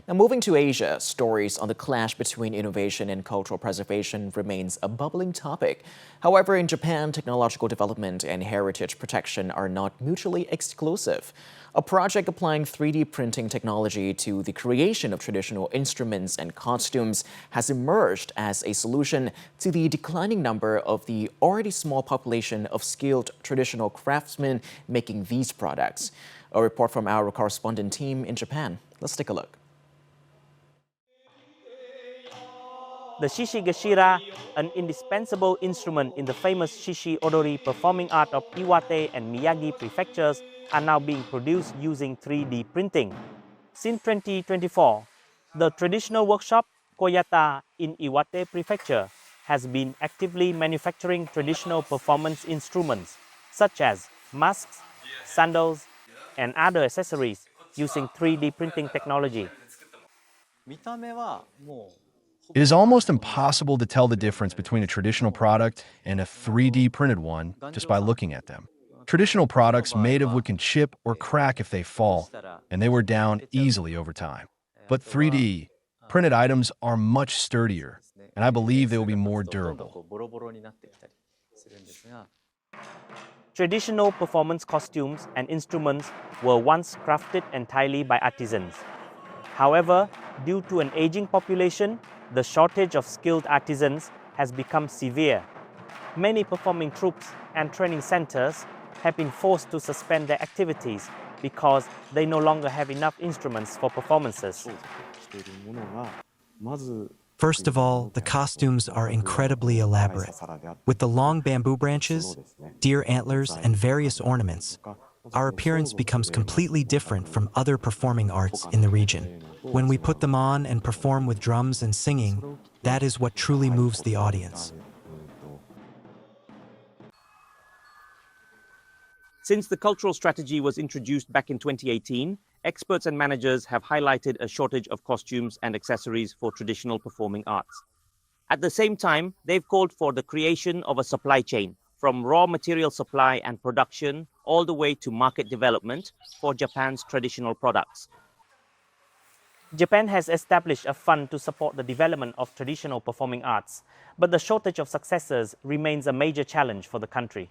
Now, moving to Asia, stories on the clash between innovation and cultural preservation remains a bubbling topic. However, in Japan, technological development and heritage protection are not mutually exclusive. A project applying 3D printing technology to the creation of traditional instruments and costumes has emerged as a solution to the declining number of the already small population of skilled traditional craftsmen making these products. A report from our correspondent team in Japan. Let's take a look. The shishigashira, an indispensable instrument in the famous shishi odori performing art of Iwate and Miyagi prefectures, are now being produced using 3D printing. Since 2024, the traditional workshop Koyata in Iwate prefecture has been actively manufacturing traditional performance instruments such as masks, sandals, and other accessories using 3D printing technology. It is almost impossible to tell the difference between a traditional product and a 3D printed one just by looking at them. Traditional products made of wood can chip or crack if they fall, and they wear down easily over time. But 3D printed items are much sturdier, and I believe they will be more durable. Traditional performance costumes and instruments were once crafted entirely by artisans. However, due to an aging population, the shortage of skilled artisans has become severe. Many performing troupes and training centers have been forced to suspend their activities because they no longer have enough instruments for performances. First of all, the costumes are incredibly elaborate. With the long bamboo branches, deer antlers, and various ornaments, our appearance becomes completely different from other performing arts in the region. When we put them on and perform with drums and singing, that is what truly moves the audience. Since the cultural strategy was introduced back in 2018, experts and managers have highlighted a shortage of costumes and accessories for traditional performing arts. At the same time, they've called for the creation of a supply chain, from raw material supply and production all the way to market development for Japan's traditional products. Japan has established a fund to support the development of traditional performing arts, but the shortage of successors remains a major challenge for the country.